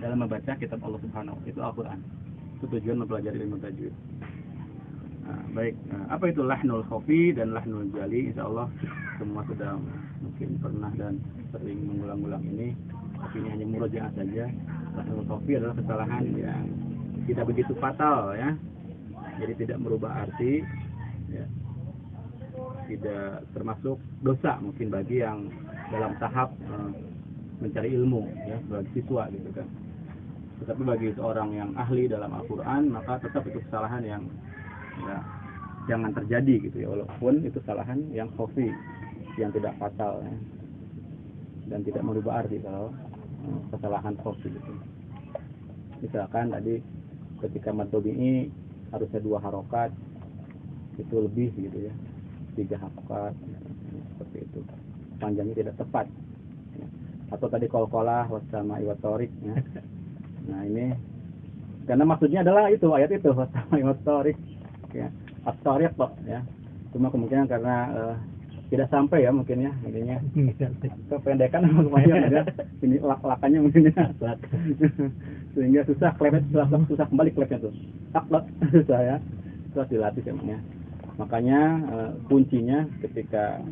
dalam membaca kitab Allah Subhanahu wa taala, itu Al-Qur'an. Itu tujuan mempelajari ilmu tajwid. Baik, apa itu lahnul khafi dan lahnul jali? Insyaallah semua sudah mungkin pernah dan sering mengulang-ulang ini, tapi ini hanya murojaah saja. Lahnul khafi adalah kesalahan yang tidak begitu fatal ya, jadi tidak merubah arti ya. Tidak termasuk dosa mungkin bagi yang dalam tahap mencari ilmu ya, sebagai siswa gitu kan. Tetapi bagi seorang yang ahli dalam Al-Qur'an, maka tetap itu kesalahan yang ya, jangan terjadi gitu ya, walaupun itu kesalahan yang khafi, yang tidak fatal ya, dan tidak merubah arti kalau kesalahan khafi gitu. Misalkan tadi ketika mad tabi'i harusnya 2 harokat, itu lebih gitu ya, 3 harokat ya, seperti itu, panjangnya tidak tepat ya. Atau tadi qalqalah wasama'i wattariq ya. Nah ini karena maksudnya adalah itu ayat itu wasama'i wattariq ya, at-tariq ya. Cuma kemungkinan karena tidak sampai ya mungkin ya, intinya kependekan lumayan ya. Ini lak-lakannya mungkin ya. Sehingga susah kembali klepnya tuh. Tak susah ya. Terus dilatih emangnya. Makanya kuncinya ketika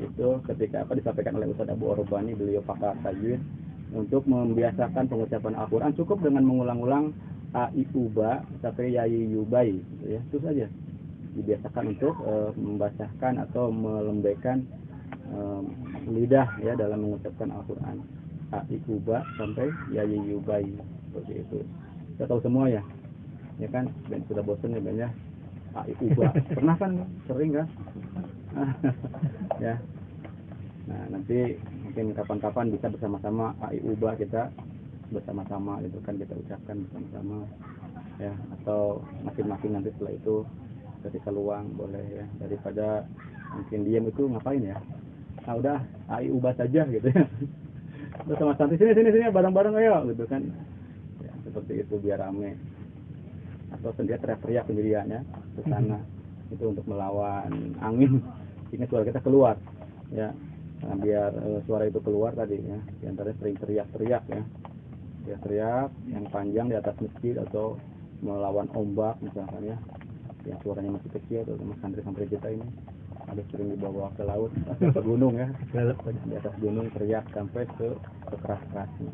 disampaikan oleh Ustaz Abu Orbani, beliau pakar tajwid, untuk membiasakan pengucapan Al-Qur'an cukup dengan mengulang-ulang a i u ba sampai ya i yu bai gitu ya. Itu saja. Dibiasakan untuk membacakan atau melembekkan lidah ya dalam mengucapkan Al-Qur'an. A i u ba sampai ya i yu bai seperti itu. Kita tahu semua ya. Ya kan, dan sudah bosan ya banyak a i u ba. Pernah kan, sering kan? Ya. Nah, nanti mungkin kapan-kapan bisa bersama-sama a i u ba kita bersama-sama gitu kan, kita ucapkan bersama-sama ya, atau masing-masing nanti setelah itu ketika luang boleh ya, daripada mungkin diam itu ngapain ya. Nah udah a i u ba saja gitu ya. Bersama santai sini bareng-bareng ayo gitu kan. Ya, seperti itu biar rame. Atau sendiri teriak-teriak sendiriannya ke sana. Itu untuk melawan angin. Sehingga suara kita keluar ya. Nah, biar suara itu keluar tadi ya. Di antaranya sering teriak-teriak ya. Teriak-teriak yang panjang di atas masjid atau melawan ombak misalkan ya. Yang suaranya masih kecil atau sama santri-santri kita ini ada sering dibawa ke laut atau ke gunung ya, di atas gunung teriak sampai ke keras-kerasnya.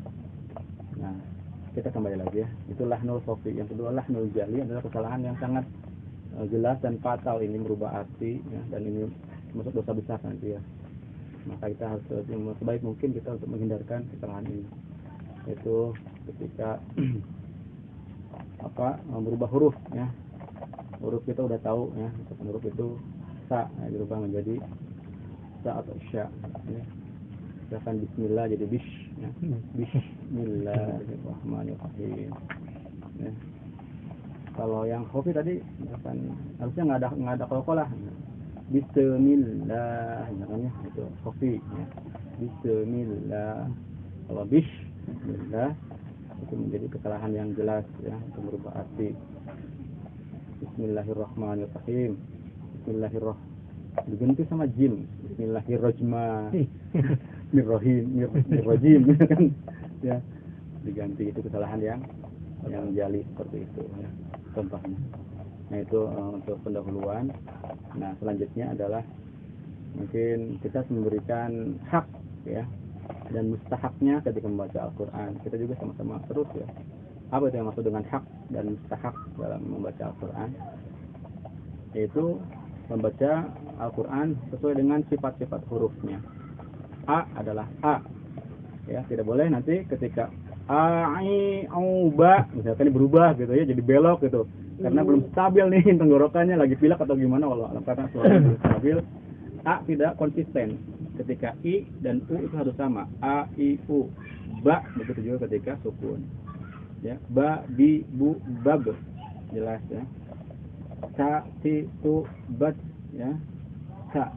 Nah kita kembali lagi ya, itu lahnul khafi. Yang kedua lahnul jali adalah kesalahan yang sangat jelas dan fatal, ini merubah arti ya, dan ini termasuk dosa besar nanti ya. Maka kita harus sebaik mungkin kita untuk menghindarkan kesalahan ini, yaitu ketika merubah huruf ya. Huruf kita udah tahu ya, huruf itu sa ya, dirubah menjadi sa atau sya ya. Misalkan bismillah jadi bish ya. Bismillahirrahmanirrahim ya. Kalau yang khafi tadi misalkan harusnya nggak ada qalqalah. Bismillah namanya itu khafi ya. Bismillah. Kalau bish bismillah itu menjadi kesalahan yang jelas ya, untuk merubah arti. Bismillahirrahmanirrahim. Bismillahirrahmanirrahim diganti sama jim. Bismillahirrahmanirrahim kan ya, diganti. Itu kesalahan yang jali seperti itu ya, contohnya. Nah itu untuk pendahuluan. Nah selanjutnya adalah mungkin kita memberikan hak ya dan mustahaknya ketika membaca Al-Qur'an. Kita juga sama-sama terus ya, apa itu yang maksud dengan hak dan mustahak dalam membaca Al-Qur'an? Yaitu membaca Al-Qur'an sesuai dengan sifat-sifat hurufnya. A adalah A ya, tidak boleh nanti ketika a i u ba misalkan ini berubah gitu ya, jadi belok gitu karena belum stabil nih tenggorokannya, lagi pilek atau gimana Allah, karena suara belum stabil. A tidak konsisten. Ketika i dan u itu harus sama, a i u. Ba begitu juga ketika sukun ya, ba bi bu bab, jelas ya. Sa ti tu bat ya, sa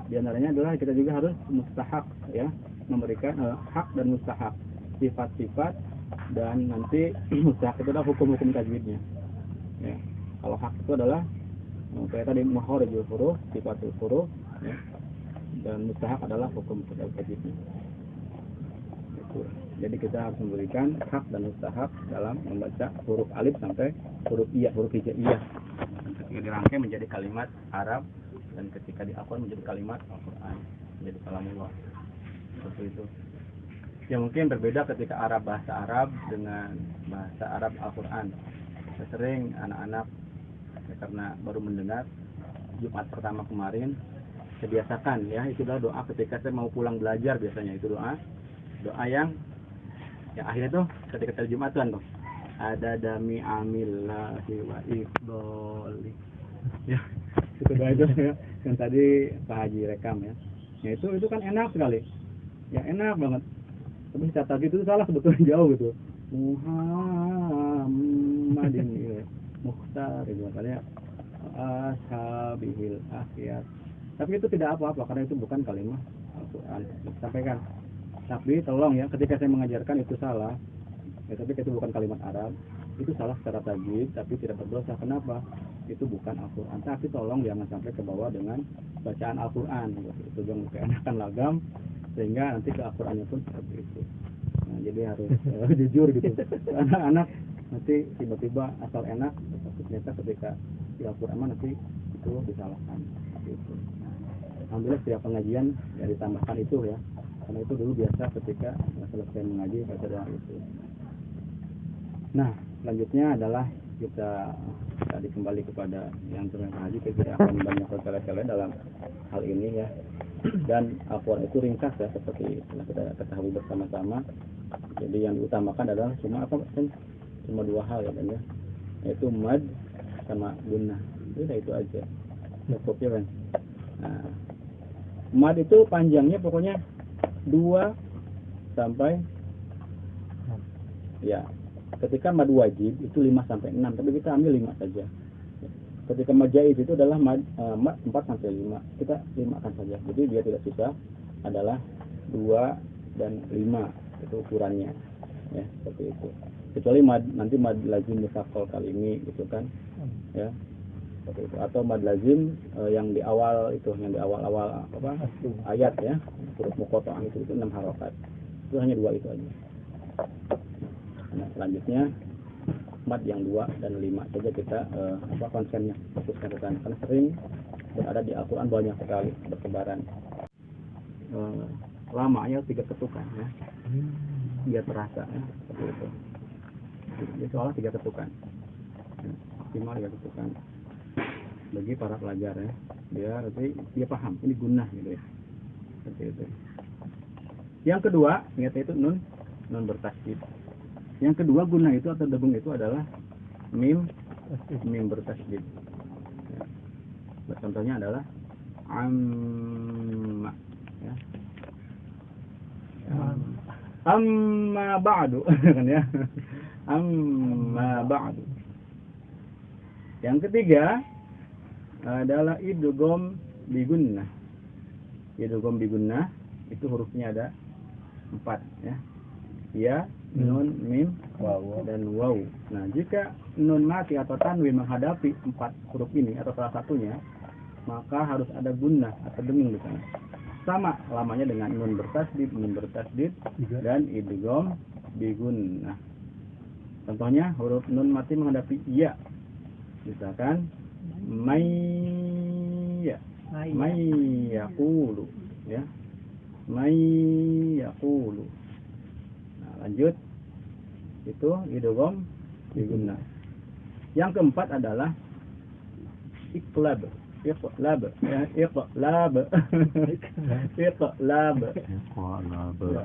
di antaranya adalah kita juga harus mustahak ya, memberikan hak dan mustahak, sifat-sifat, dan nanti mustahak itu adalah hukum-hukum tajwidnya ya. Kalau hak itu adalah kayak tadi makharijul huruf, sifatul huruf ya, dan mustahak adalah hukum tajwidnya itu. Jadi kita harus memberikan hak dan mustahak dalam membaca huruf alif sampai huruf iya, huruf hijaiyah. Ketika dirangkai menjadi kalimat Arab dan ketika diakun menjadi kalimat Al-Quran, menjadi kalamullah. Seperti itu. Ya mungkin berbeda ketika bahasa Arab dengan bahasa Arab Al-Quran. Sering anak-anak ya, karena baru mendengar Jumat pertama kemarin, saya biasakan ya, itu adalah doa ketika saya mau pulang belajar, biasanya itu doa yang akhirnya tuh ketika hari Jumatan tuh ada dami amillahi wa ifdoli ya, itu doa itu ya, yang tadi Pak Haji rekam ya. Ya itu kan enak sekali ya, enak banget, tapi kata gitu salah sebetulnya, jauh gitu. Muhammadin Mukhtar itu katanya ashabihil akhir, tapi itu tidak apa-apa karena itu bukan kalimat Al-Quran. Sampaikan, tapi tolong ya, ketika saya mengajarkan itu salah ya, tapi itu bukan kalimat Arab, itu salah secara tajwid tapi tidak berdosa. Kenapa? Itu bukan Al-Quran. Tapi tolong jangan sampai ke bawah dengan bacaan Al-Quran, itu jangan keenakan lagam sehingga nanti ke Al-Qurannya pun seperti itu. Nah, jadi harus jujur gitu. Anak-anak nanti tiba-tiba asal enak, tapi ternyata ketika di Al-Quran nanti itu disalahkan. Gitu. Alhamdulillah setiap pengajian ya ditambahkan itu ya, karena itu dulu biasa ketika selesai mengaji baca doa itu. Nah, selanjutnya adalah kita tadi kembali kepada yang terhaji, kita tidak akan banyak bertele-tele dalam hal ini ya. Dan Al-Quran itu ringkas ya, seperti telah kita ketahui bersama-sama. Jadi yang diutamakan adalah cuma cuma dua hal ya, kan ya, yaitu mad sama gunnah. Itu aja. Cukup ya kan. Nah, mad itu panjangnya pokoknya 2 sampai ya. Ketika mad wajib itu 5 sampai 6, tapi kita ambil 5 saja. Ketika mad jaiz itu adalah mad 4 sampai 5. Kita 5 kan saja. Jadi dia tidak susah, adalah 2 dan 5 itu ukurannya. Ya, seperti itu. Kecuali nanti mad lazim musaqqal kalimi gitu kan. Ya. Seperti itu. Atau mad lazim yang di awal itu, yang di awal-awal ayat ya, huruf muqatta'ah itu 6 harokat. Itu hanya 2 itu aja. Nah, selanjutnya mad yang 2 dan 5 saja kita konsennya, fokusnya ke sana, karena sering berada di Al-Quran banyak sekali bertebaran. Lamanya 3 ketukan ya, biar terasa ya, seperti itu. Jadi soalnya 3 ketukan, maksimal 3 ketukan bagi para pelajar ya, dia paham ini gunnah gitu ya, seperti itu. Yang kedua, ingat itu nun bertasydid. Yang kedua gunnah itu atau degung itu adalah mim bertasydid. Ya. Contohnya adalah amma ya. Amma ba'du kan ya. Amma ba'du. Yang ketiga adalah idgham bi gunnah. Idgham bi gunnah itu hurufnya ada 4 ya. Ya, nun, mim, waw dan waw. Nah, jika nun mati atau tanwin menghadapi 4 huruf ini atau salah satunya, maka harus ada gunnah atau deming di sana. Sama lamanya dengan nun bertasydid, mim bertasydid dan idgham bi gunnah. Contohnya huruf nun mati menghadapi ya. Misalkan may yaqulu ya. May yaqulu. Lanjut, itu idgham bi gunnah. Yang keempat adalah iqlab. Iqlab.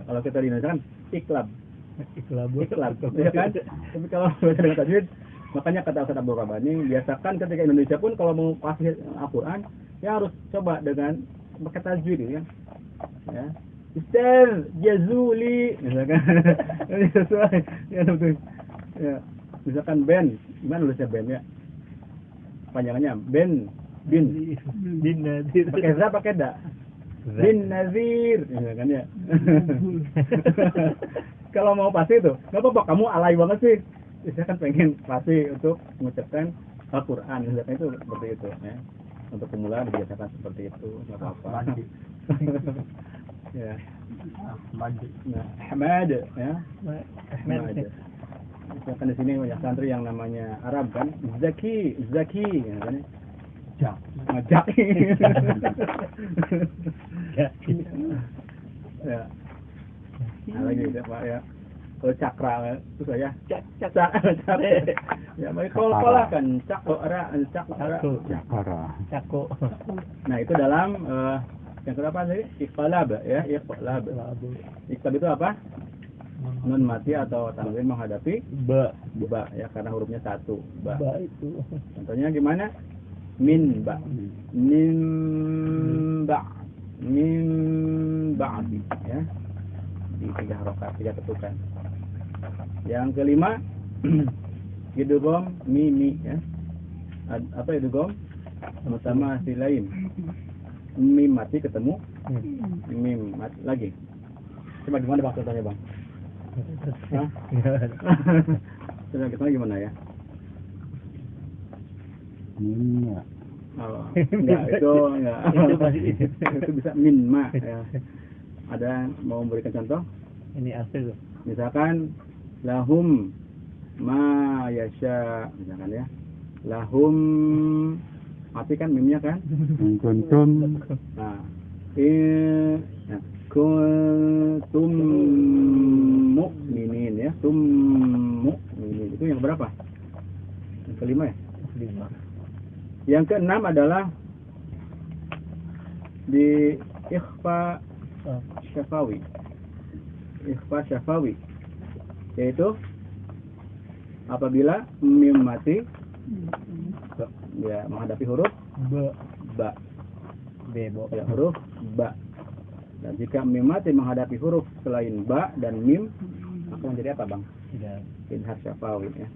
Kalau kita dinamakan iqlab. Iqlab. Ya kan? Tapi kalau baca dengan tajwid, makanya kata Ustaz Abdul Rabbani, biasakan ketika Indonesia pun kalau mau kasih Al-Quran, ya harus coba dengan pakai tajwid ya. Ya. Ustaz Jazuli misalkan ini sesuai ya, betul. Ya, misalkan Ben, gimana nulisnya Ben ya, panjangannya bin Nazir, pakai za pakai da, bin Nazir misalkan ya. Kalau mau pasti itu nggak apa-apa, kamu alay banget sih, saya kan pengen pasti untuk mengucapkan Al-Quran misalkan, itu seperti itu ya. Untuk pemula dibiasakan seperti itu, nggak apa-apa. Ya. Ahmad. Nah, Ahmad ya. Ahmad. Misalkan di sini banyak santri yang namanya Arab kan, Zaki, ya kan? Ngajak. Ya. Nah, lagi ya, Pak ya. Kalau cakra itu saya cak. Ya, baik kalau kan cakra. Cako. Nah, itu dalam yang berapa tadi? Iqlab ya, iqlab. Iqlab itu apa? Nun mati atau tanwin menghadapi ba ya, karena hurufnya satu, ba itu. Contohnya gimana? Min ba ba'di ya, di 3 harokat, 3 ketukan. Yang kelima idgham mimi ya. Apa idgham? Sama si lain. Mim mati ketemu mim mati lagi. Coba gimana Bang contohnya Bang? Hah? Coba kita gimana ya? Minnya. Oh, enggak, itu enggak. Itu bisa min ma ya. Ada mau memberikan contoh? Ini asal. Misalkan lahum ma yasha, misalkan ya. Lahum mati kan mimnya kan? Kuntum. Nah, kuntum mu'minin ya, mu'minin itu yang berapa? Yang kelima ya? Kelima. Yang keenam adalah di ikhfa syafawi. Ikhfa syafawi yaitu apabila mim mati ya menghadapi huruf ba ya, huruf ba. Dan jika mim mati menghadapi huruf selain ba dan mim, maka menjadi apa Bang? Tidak. Idhar syafawi ya.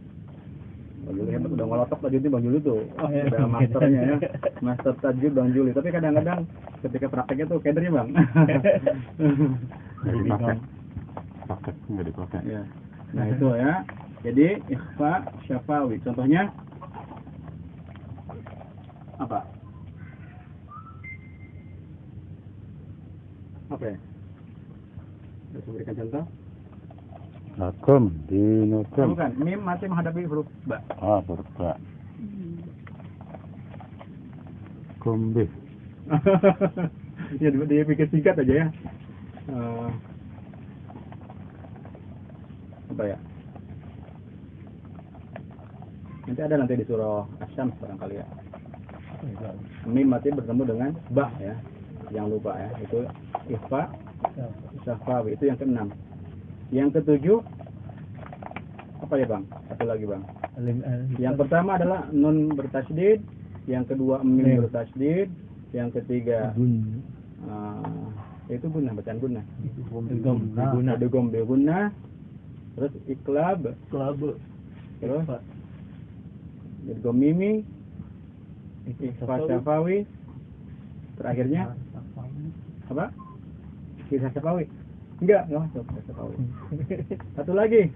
Bang Juli hebat, udah ngelotok tajwid Bang Juli tuh. Udah masternya ya. Master tajwid Bang Juli. Tapi kadang-kadang ketika prakteknya tuh kedernya Bang. Nggak dipakai. Pakai nggak dipakai. Ya. Nah itu ya. Jadi ikhfa syafawi. Contohnya apa? Apa ya? Bisa berikan contoh? Lakum dinukum. Bukan, mim mati menghadapi huruf ba. Huruf ba. Kumbih. Ya dia pikir singkat aja ya. Apa ya? Nanti di surah Asy-Syams barangkali ya. Mim mati bertemu dengan ba ya. Jangan lupa ya. Itu ikhfa syafawi, itu yang keenam. Yang ketujuh apa ya Bang? Satu lagi Bang. Yang pertama adalah nun bertasydid, yang kedua mim bertasydid, yang ketiga itu gunnah, bacaan gunnah. Idgham bil gunnah. Terus iqlab. Terus idgham mimi, ikhfa syafawi. Terakhirnya apa? Ikhfa syafawi. Enggak masuk syafawi. Satu lagi.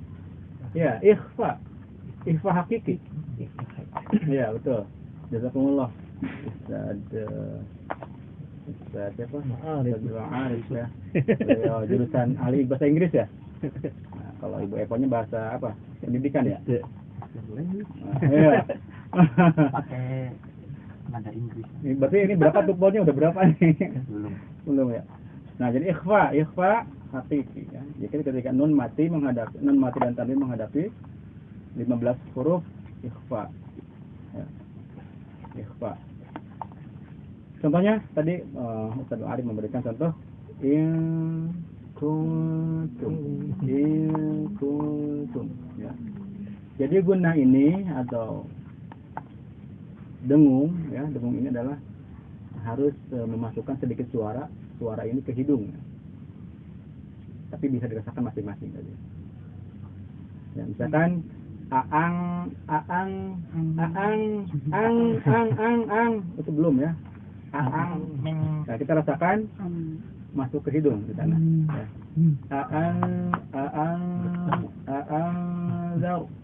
Ya, ikhfa hakiki. Ya, betul. Jazakumullah. Ustaz siapa? Arif ya. Jurusan ahli bahasa Inggris ya? Nah, kalau Ibu Eponya bahasa apa? Pendidikan ya? Iya. Pakai nada Inggris. Berarti ini berapa tumpolnya? Udah berapa nih? Belum ya. Nah, jadi ikhfa hakiki ya. Jadi ketika nun mati dan tanwin menghadapi 15 huruf ikhfa. Ya. Ikhfa. Contohnya tadi Ustaz Arif memberikan contoh in kuntum ya. Jadi gunnah ini atau dengung ya, dengung ini adalah harus memasukkan sedikit suara ini ke hidung. Tapi bisa dirasakan masing-masing tadi. Ya, misalkan ang itu belum ya. Aang. Nah, kita rasakan masuk ke hidung di sana. Ya. Aang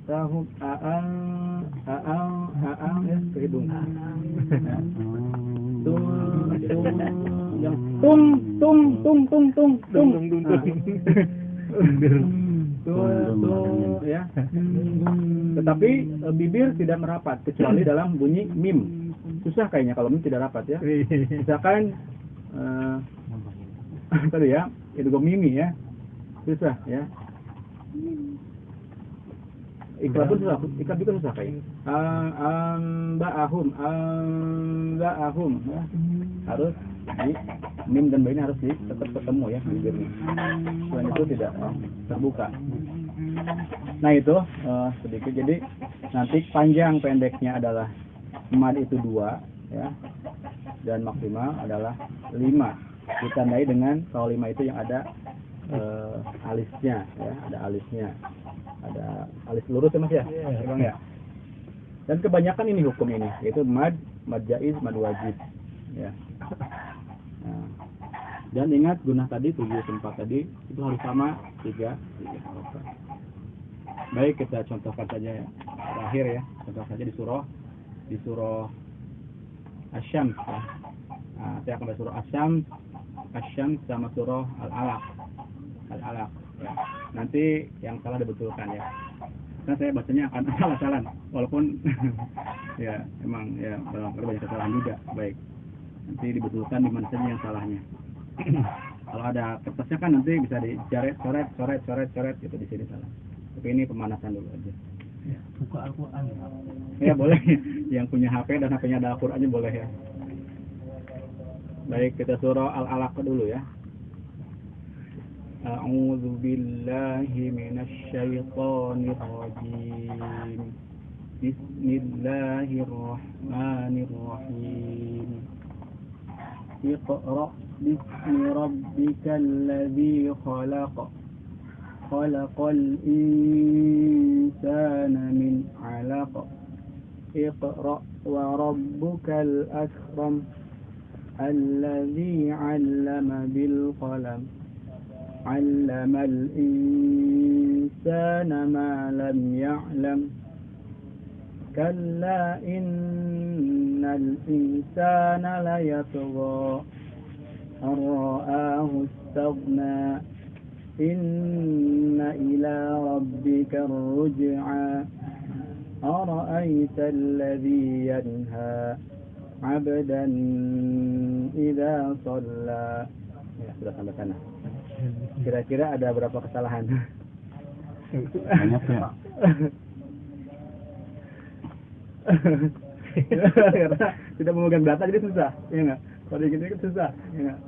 tahum aang ya, ke hidung. yang tung tung tung tung tung tung ya. Tetapi bibir tidak merapat kecuali dalam bunyi mim. Susah kayaknya kalau mim tidak rapat ya. Misalkan tadi ya, idgham mimi ya. Susah ya. Iqra pun susah, iqra juga susah kayaknya. Ba'ahum ya. Harus mim dan ba ini harus tetap ketemu ya bibirnya. Selain itu tidak terbuka. Nah itu sedikit. Jadi nanti panjang pendeknya adalah mad itu 2 ya, dan maksimal adalah 5. Ditandai dengan kalau 5 itu yang ada alisnya ya, ada alisnya, ada alis lurus ya mas ya, bang ya. Dan kebanyakan ini hukum ini yaitu mad jaiz, mad wajib ya. Nah, dan ingat gunah tadi 7 tempat tadi itu harus sama 3 harokat. Baik, kita contohkan saja ya. Terakhir ya, contoh saja di surah Asy-Syams ya. Nah, saya akan baca surah Asy-Syams sama surah Al-Alaq ya. Nanti yang salah dibetulkan ya. Karena saya bacanya akan salah-salah walaupun ya emang ya banyak kesalahan juga. Baik, nanti dibetulkan di mana saja yang salahnya. Kalau ada kertasnya kan nanti bisa dicoret gitu di sini salah. Tapi ini pemanasan dulu aja. Ya, buka Al-Quran ya boleh. Yang punya HP dan HP-nya ada Al-Qurannya boleh ya. Baik, kita surah Al-Alaq dulu ya. A'udzu billahi minasy syaithanir rajim. Bismillahirrahmanirrahim. Iqra bismi rabbikal ladzi khalaq. Khalaqal insana min 'alaq. Iqra wa rabbukal akram. Alladzi 'allama bil qalam. 'Allamal insana ma lam ya'lam. Kalla innal insana la yatgha an ra'ahu istaghna. Inna ila rabbika ar-ruj'a. Ara'aita alladhi yanha 'abdan idza shalla. Ya, sudah sampai sana. Kira-kira ada berapa kesalahan? banyak ya. Karena tidak memegang data jadi susah, ya enggak? Kalau gini kan susah, ya enggak?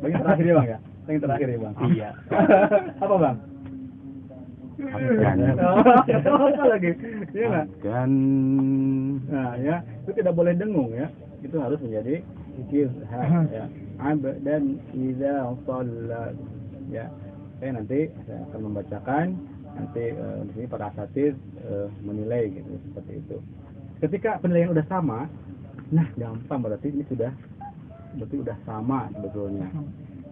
Bagian terakhir ya bang ya? Yang terakhir ya bang? Iya. Apa bang? Apa lagi? Iya enggak? Kan. Nah ya, itu tidak boleh dengung ya. Itu harus menjadi izhar ya. Abdan idza shalla ya. Nanti saya akan membacakan, nanti di sini para asatidz menilai gitu seperti itu. Ketika penilaian udah sama, nah gampang berarti ini sudah sama sebetulnya.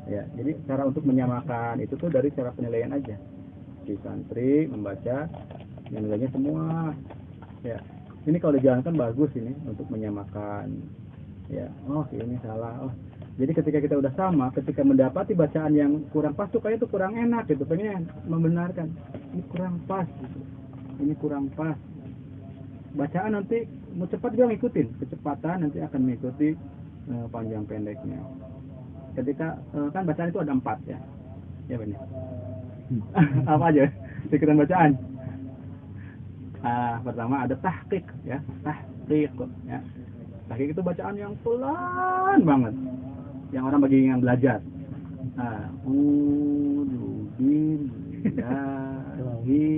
Ya, jadi cara untuk menyamakan itu tuh dari cara penilaian aja. Si santri membaca yang nilainya semua. Ya, ini kalau dijalankan bagus ini untuk menyamakan. Ya, oh ini salah. Oh, jadi ketika kita udah sama, ketika mendapati bacaan yang kurang pas tuh kayak itu kurang enak gitu, pengen membenarkan ini kurang pas gitu. Ini kurang pas. Bacaan nanti mau cepat juga ngikutin, kecepatan nanti akan mengikuti panjang pendeknya. Ketika kan bacaan itu ada 4 ya. Ya benar. Apa aja? Ikutan bacaan. Pertama ada tahqiq ya, tahqiq ya. Tahqiq itu bacaan yang pelan banget. Yang orang bagi yang belajar. A'udzu billahi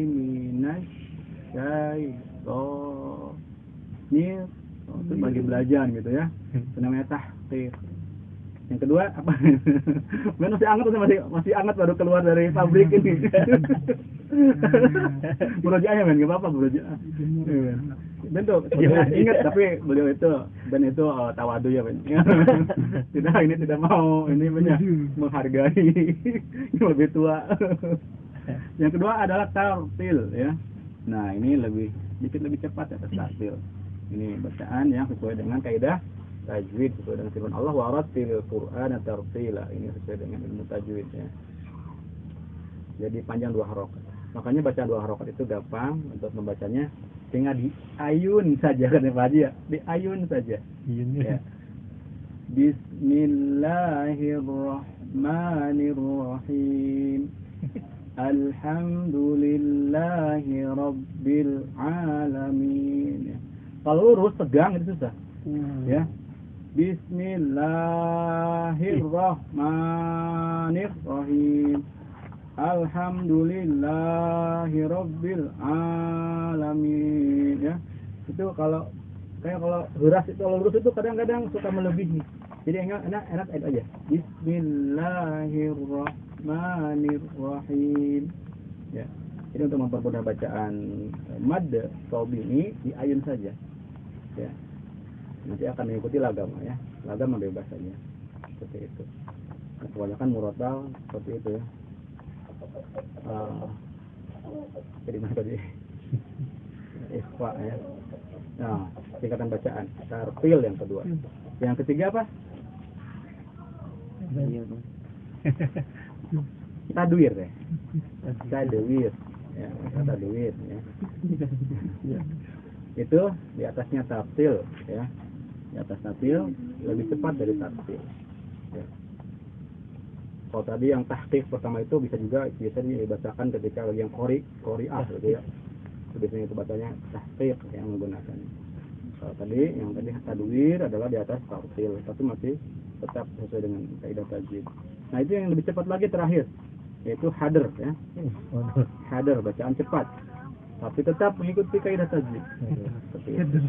minasy syaitonir. Itu bagi belajar gitu ya. Itu namanya tahqiq. Yang kedua apa? Masih anget masih anget baru keluar dari pabrik ini. Murojaah men, enggak apa-apa murojaah. Bentuk ingat tapi beliau itu tawadu ya men. Tidak mau ini banyak menghargai yang lebih tua. Yang kedua adalah tartil ya. Nah, ini sedikit lebih cepat ya tartil. Ini bacaan yang sesuai dengan kaidah tajwid sesuai dengan firman Allah, warattilil Qur'ana tartila. Ini sesuai dengan ilmu tajwid ya. Jadi panjang 2 harokat. Makanya bacaan 2 harokat itu gampang untuk membacanya. Tinggal diayun saja kan Pak Haji ya. Diayun saja. Ya. Bismillahirrahmanirrahim. Alhamdulillahi Rabbil Alamin. Kalau lurus tegang itu susah. Ya. Bismillahirrahmanirrahim. Alhamdulillahi Rabbil Alamin. Ya. Itu kalau huras itu, kalau lurus itu kadang-kadang suka melebihi. Jadi enak aja. Bismillahirrahmanirrahim. Ya. Jadi untuk mempermudah bacaan mad thobi ini diayun saja. Ya. Nanti akan mengikuti lagam ya. Lagam bebas saja. Seperti itu. Kebanyakan murotal seperti itu ya. Jadi mana tadi? Ikhfa ya. Nah, tingkatan bacaan. Tartil yang kedua. Yang ketiga apa? Tadwir ya. Tadwir. Ya, tadwir ya. Itu di atasnya tartil ya. Di atas tartil lebih cepat dari tartil. Ya. Kalau tadi yang tahqiq pertama itu biasanya dibacakan ketika lagi yang qori'ah gitu ya. Biasanya itu bacanya tahqiq yang menggunakannya. Kalau yang tadi tadwir adalah di atas tartil, tapi masih tetap sesuai dengan kaidah tajwid. Nah, itu yang lebih cepat lagi terakhir, yaitu hadr ya. Hadr bacaan cepat. Tapi tetap mengikuti kaidah tajwid. Seperti itu.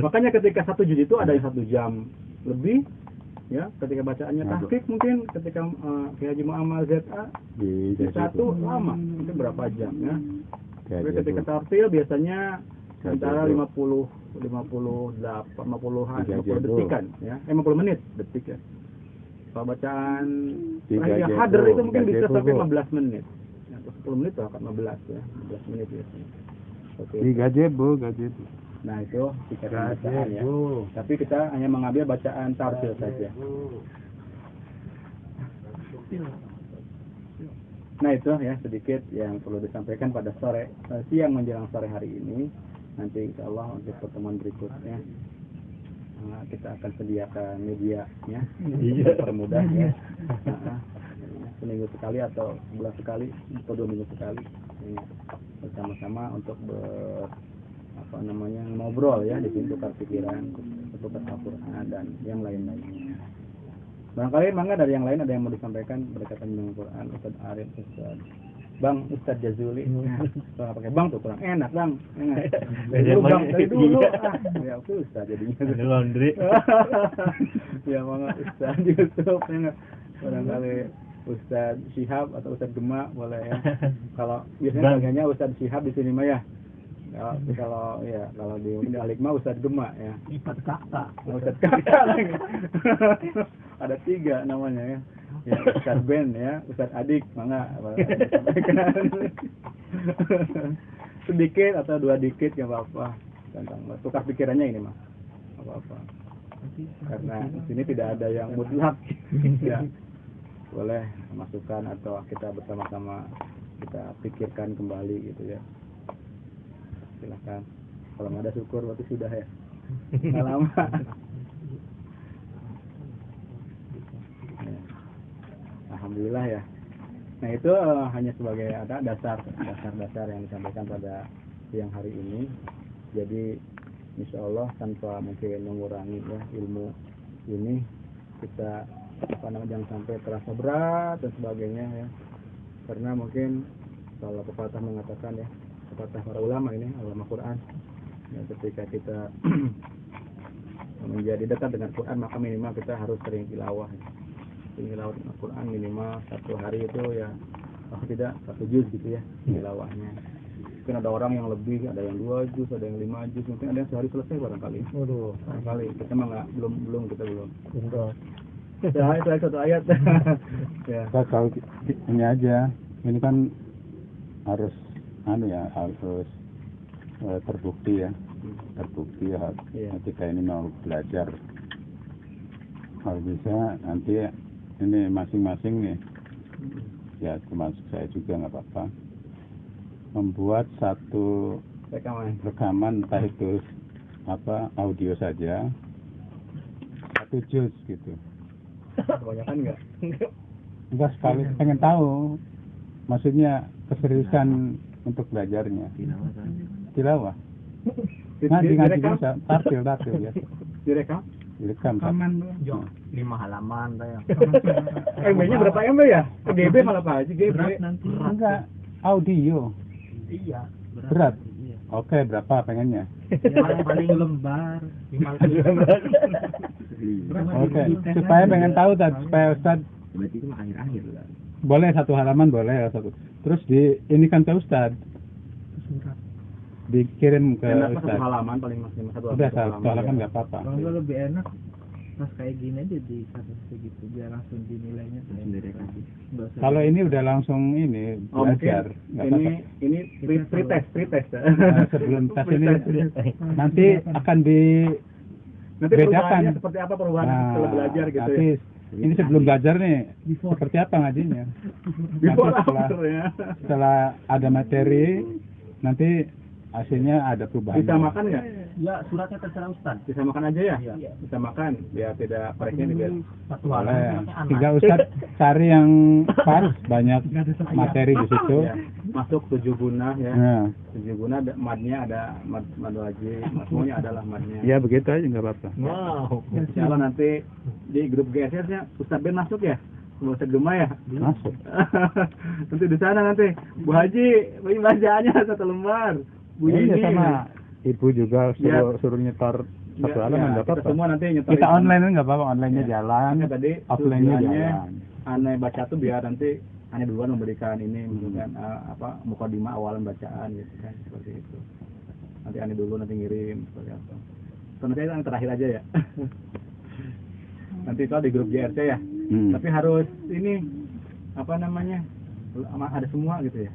Makanya ketika 1 juz itu ada yang 1 jam lebih ya, ketika bacaannya tahqiq mungkin ketika Kiai Haji Muhammad ZA di 1 lama, itu berapa jam ya. Tapi ketika tartil biasanya antara 50 detikan ya. 50 menit detik ya. Kalau bacaan hadr itu mungkin bisa sampai 15 menit. Ya, 10 menit atau 15 ya. 15 menit ya. Di gazebo. Nah, itu tingkatan bacaan ya. Tapi kita hanya mengambil bacaan tartil saja. Nah, itu ya sedikit yang perlu disampaikan pada siang menjelang sore hari ini. Nanti insya Allah untuk pertemuan berikutnya kita akan sediakan media ya, permudah ya. Seminggu sekali atau sebulan sekali atau 2 minggu sekali ya, bersama-sama untuk ngobrol ya, di sini tukar pikiran, tukar Al-Qur'an dan yang lain-lainnya. Barangkali dari yang lain ada yang mau disampaikan berkaitan dengan Quran, Ustaz Arif, Ustaz Jazuli. Kalau pakai bang tuh kurang enak, Bang. Bang dari dulu. Ya susah jadinya. Laundry. Ya Ustaz Yusuf ya. Barangkali Ustaz Syihab atau Ustaz Gema boleh ya. Kalau biasanya panggilnya Ustaz Syihab di sini mah ya. Kalau di Alikma Ustaz Gema ya. Ustaz Kakak lagi. Ada 3 namanya ya. Ya, Ustaz Ben ya, Ustaz Adik, mangga sedikit atau 2 dikit ya apa-apa tentang tukar pikirannya ini mah apa-apa. Karena di sini tidak ada yang mutlak ya. Boleh masukan atau kita bersama-sama kita pikirkan kembali gitu ya. Silakan. Kalau nggak ada syukur berarti sudah ya. Nggak lama. Ya. Alhamdulillah ya. Nah, itu hanya sebagai dasar yang disampaikan pada siang hari ini. Jadi insya Allah tanpa mungkin mengurangi ya ilmu ini, kita jangan sampai terasa berat dan sebagainya ya. Karena mungkin kalau pepatah mengatakan ya, pepatah para ulama ini, ulama Quran ya, ketika kita menjadi dekat dengan Quran maka minimal kita harus sering tilawah ya. Tilawah Al-Quran minimal 1 hari itu ya, kalau tidak 1 juz gitu ya tilawahnya. Mungkin ada orang yang lebih, ada yang 2 juz, ada yang 5 juz, mungkin ada yang sehari selesai barangkali. Barangkali kita mah belum. Ya, itu 1 ayat. Ya. Kalau ini aja, ini kan harus terbukti ya. terbukti ya, Iya. ketika ini mau belajar. Kalau bisa nanti ini masing-masing nih, ya termasuk saya juga nggak apa-apa, membuat satu rekaman entah itu audio saja, satu juz gitu. Kebanyakan enggak? Enggak, sekali pengen tahu maksudnya keseriusan untuk belajarnya. Tilawah. Ngaji bisa, tartil ya. Direkam? Direkam. Jo, 5 halaman saya. MB-nya berapa MB ya? GB malah Pak Haji, GB. Berat nanti. Enggak, audio. Iya, Berat. Iya. Oke, berapa pengennya? Yang paling lembar 5 Oke, supaya pengen tahu supaya Ustaz berarti itu akhir-akhir kan. boleh 1 halaman boleh satu. Terus ini kan ke Ustaz. Surat. Dikirim ke Enak Ustaz. 1 halaman paling maksimal 1 Udah 1 halaman nggak apa-apa. Kalau nggak lebih enak pas kayak gini aja di kasus gitu biar langsung dinilainya sendiri lagi. Kalau ini udah langsung ini belajar, nggak apa-apa. ini free test. Nah, sebelum tes ini nanti akan Nanti bedakan perubahannya seperti apa perubahan setelah belajar gitu nanti ya. ini sebelum belajar nih seperti apa ngajinya. Before Nanti after ya. setelah ada materi nanti hasilnya ada perubahan. Bisa makan nggak? Ya suratnya terserah Ustaz. Bisa makan aja ya? Iya. Bisa makan biar tidak koreknya biar. Satu Boleh. halaman anak. Tinggal Ustaz cari yang pas, banyak materi di situ. Ya. Masuk 7 guna ya. Nah, 7 guna madnya ada mad wajib, semuanya adalah madnya. ya begitu aja nggak apa-apa. Wow. Insyaallah nanti di grup GSS-nya Ustaz Ben masuk ya? Ustaz Gema ya? Masuk. Nanti di sana nanti Bu Haji, ini bacaannya 1 lembar. Bu Iya, Yini. sama ibu juga suruh nyetor Ya, 1 halaman nggak kita apa-apa. semua nanti nyetorin. Kita online nggak apa-apa, online-nya Ya. jalan, Makanya tadi offline-nya tujuannya jalan. Aneh baca tuh biar nanti Aneh duluan memberikan ini memberikan mukadimah awalan bacaan gitu kan, seperti itu. Nanti Aneh dulu nanti ngirim seperti apa. So, nanti yang terakhir aja ya. Nanti itu di grup JRC ya. Tapi harus ini apa namanya? Ada semua gitu ya.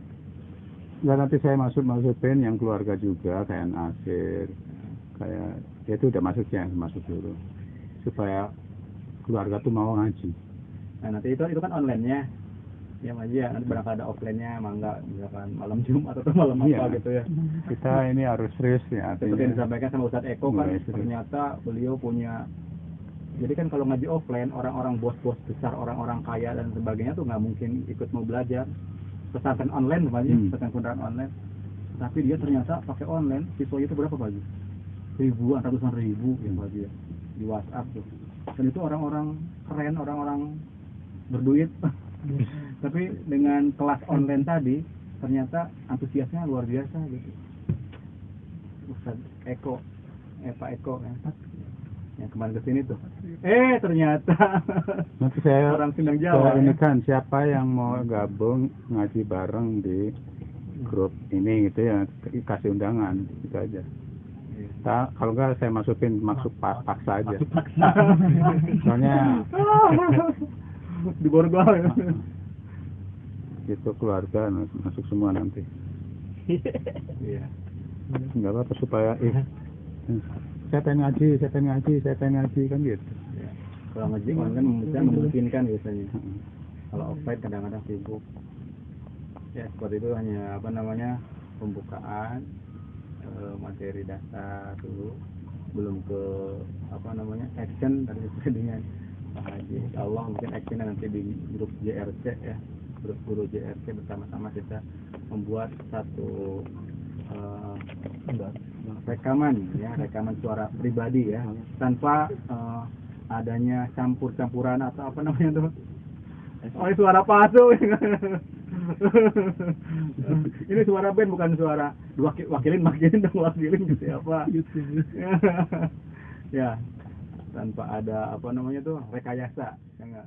Nggak, nanti saya masukin yang keluarga juga kayak Nasir, kayak ya itu udah masuk dulu supaya keluarga tuh mau ngaji. Nah, nanti itu kan online-nya. Ya ngaji ya, nanti barangkali ada offline-nya, mangga misalkan malam Jumat atau malam apa Iya. gitu ya. Kita ini harus serius ya Seperti yang artinya. disampaikan sama Ustadz Eko kan, Mulai serius. ternyata beliau punya. Jadi kan kalau ngaji offline, orang-orang bos-bos besar, orang-orang kaya dan sebagainya tuh nggak mungkin ikut mau belajar. Pesantren online namanya, pesantren online. Tapi dia ternyata pakai online, siswanya itu berapa Pak? Ribuan, ratusan ribu yang Pak ya, di WhatsApp tuh. Dan itu orang-orang keren, orang-orang berduit. Tapi dengan kelas online tadi, ternyata antusiasnya luar biasa gitu. Ustadz Eko, Pak Eko ya. Yang kemarin kesini tuh. Ternyata Nanti saya orang Sindang Jawa. ini kan siapa yang mau gabung ngaji bareng di grup ini gitu ya, kasih undangan gitu aja. Kalau enggak saya masukin paksa aja. Soalnya Di Borgol. itu keluarga masuk semua nanti. Iya. Enggak apa-apa supaya saya pengen ngaji kan gitu. Ya. Kalau ngaji online bisa memungkinkan biasanya. Kalau offline kadang-kadang sibuk. Ya seperti itu hanya pembukaan materi dasar dulu, belum ke action tadi dengan Pak Haji. Insyaallah mungkin actionnya nanti di grup JRC ya, grup guru JRC bersama-sama kita membuat satu rekaman suara pribadi ya, tanpa adanya campur-campuran atau apa namanya tuh. Suara palsu. Ini suara band bukan suara wakilin gitu siapa. Ya, tanpa ada rekayasa, ya enggak.